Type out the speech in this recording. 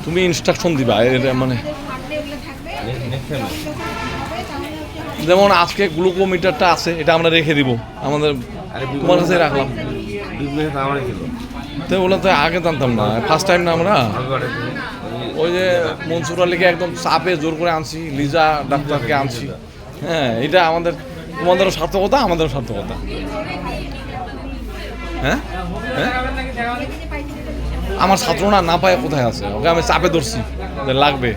তুমি ইনস্ট্রাকশন দিবা মানে যেমন আজকে গ্লুকোমিটারটা আছে, এটা আমরা রেখে দিব আমাদের, তোমার কাছে রাখলাম। তো ওগুলো তো আগে জানতাম না, ফার্স্ট টাইম না আমরা। ওই যে মনসুর আলীকে একদম চাপে জোর করে আনছি, লিজা ডাক্তারকে আনছি। হ্যাঁ, এটা আমাদের, তোমাদেরও সার্থকতা, আমাদেরও সার্থকতা। হ্যাঁ হ্যাঁ, আমার ছাত্ররা না পায় কোথায় আছে, ওকে আমি চাপে ধরছি যে লাগবে।